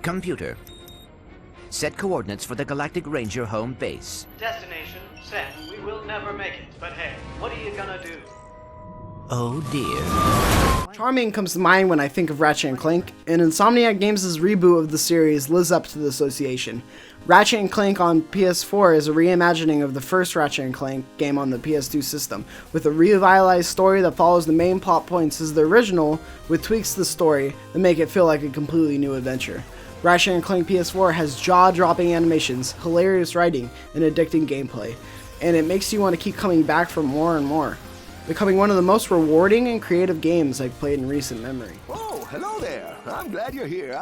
Computer, set coordinates for the Galactic Ranger home base. Destination set. We will never make it, but hey, what are you gonna do? Oh dear. Charming comes to mind when I think of Ratchet & Clank, and Insomniac Games' reboot of the series lives up to the association. Ratchet & Clank on PS4 is a reimagining of the first Ratchet & Clank game on the PS2 system, with a revitalized story that follows the main plot points as the original, with tweaks to the story that make it feel like a completely new adventure. Ratchet & Clank PS4 has jaw-dropping animations, hilarious writing, and addicting gameplay, and it makes you want to keep coming back for more and more, becoming one of the most rewarding and creative games I've played in recent memory. Oh, hello there. I'm glad you're here.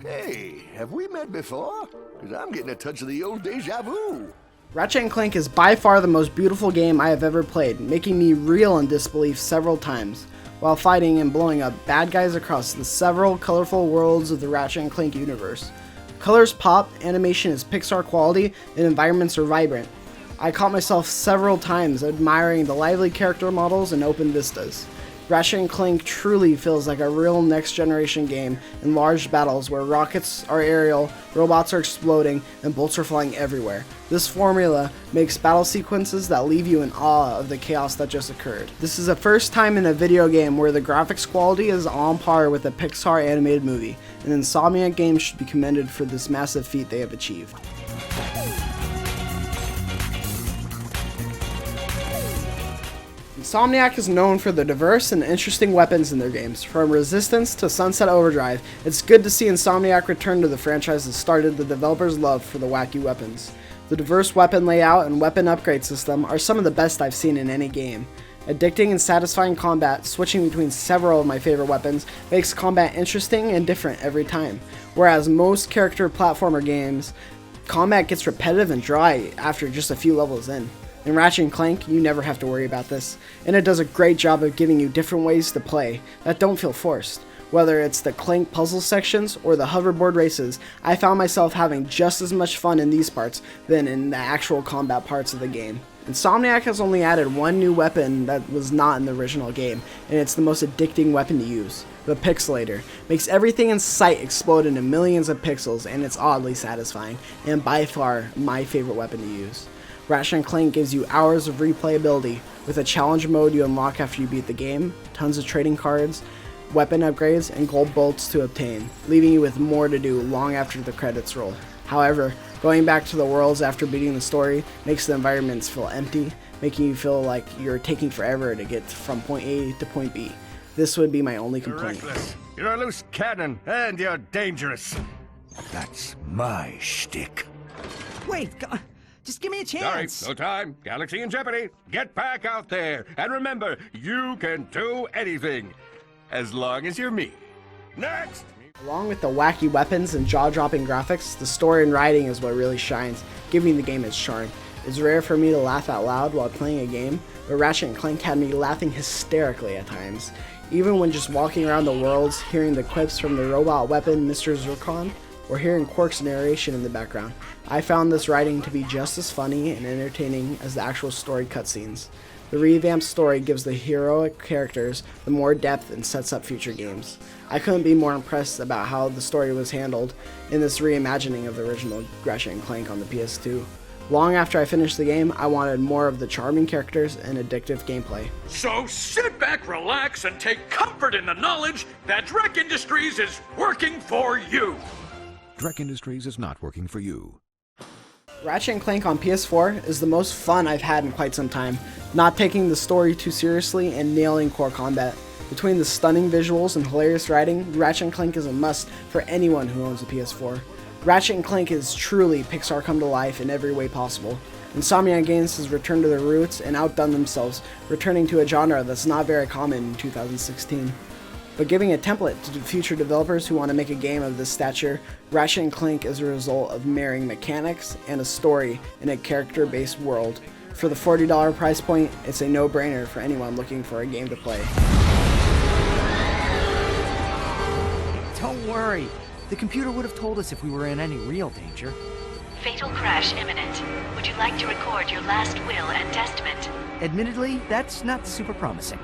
Hey, have we met before? Because I'm getting a touch of the old deja vu. Ratchet & Clank is by far the most beautiful game I have ever played, making me reel in disbelief several times, while fighting and blowing up bad guys across the several colorful worlds of the Ratchet & Clank universe. Colors pop, animation is Pixar quality, and environments are vibrant. I caught myself several times admiring the lively character models and open vistas. Ratchet & Clank truly feels like a real next-generation game in large battles where rockets are aerial, robots are exploding, and bolts are flying everywhere. This formula makes battle sequences that leave you in awe of the chaos that just occurred. This is the first time in a video game where the graphics quality is on par with a Pixar animated movie, and Insomniac Games should be commended for this massive feat they have achieved. Insomniac is known for the diverse and interesting weapons in their games. From Resistance to Sunset Overdrive, it's good to see Insomniac return to the franchise that started the developers' love for the wacky weapons. The diverse weapon layout and weapon upgrade system are some of the best I've seen in any game. Addicting and satisfying combat, switching between several of my favorite weapons, makes combat interesting and different every time. Whereas most character platformer games, combat gets repetitive and dry after just a few levels in. In Ratchet & Clank, you never have to worry about this, and it does a great job of giving you different ways to play that don't feel forced. Whether it's the Clank puzzle sections or the hoverboard races, I found myself having just as much fun in these parts than in the actual combat parts of the game. Insomniac has only added one new weapon that was not in the original game, and it's the most addicting weapon to use. The Pixelator makes everything in sight explode into millions of pixels, and it's oddly satisfying, and by far my favorite weapon to use. Ratchet & Clank gives you hours of replayability, with a challenge mode you unlock after you beat the game, tons of trading cards, weapon upgrades, and gold bolts to obtain, leaving you with more to do long after the credits roll. However, going back to the worlds after beating the story makes the environments feel empty, making you feel like you're taking forever to get from point A to point B. This would be my only complaint. You're reckless. You're a loose cannon, and you're dangerous. That's my shtick. Wait, just give me a chance. Sorry, no time. Galaxy in jeopardy. Get back out there. And remember, you can do anything. As long as you're me. Next! Along with the wacky weapons and jaw-dropping graphics, the story and writing is what really shines, giving the game its charm. It's rare for me to laugh out loud while playing a game, but Ratchet & Clank had me laughing hysterically at times. Even when just walking around the worlds, hearing the quips from the robot weapon Mr. Zurkon, or hearing Quark's narration in the background, I found this writing to be just as funny and entertaining as the actual story cutscenes. The revamped story gives the heroic characters the more depth and sets up future games. I couldn't be more impressed about how the story was handled in this reimagining of the original Ratchet & Clank on the PS2. Long after I finished the game, I wanted more of the charming characters and addictive gameplay. So sit back, relax, and take comfort in the knowledge that Drek Industries is working for you. Drek Industries is not working for you. Ratchet & Clank on PS4 is the most fun I've had in quite some time, not taking the story too seriously and nailing core combat. Between the stunning visuals and hilarious writing, Ratchet & Clank is a must for anyone who owns a PS4. Ratchet & Clank is truly Pixar come to life in every way possible. Insomniac Games has returned to their roots and outdone themselves, returning to a genre that's not very common in 2016. But giving a template to future developers who want to make a game of this stature, Ratchet & Clank is a result of marrying mechanics and a story in a character-based world. For the $40 price point, it's a no-brainer for anyone looking for a game to play. Don't worry. The computer would have told us if we were in any real danger. Fatal crash imminent. Would you like to record your last will and testament? Admittedly, that's not super promising.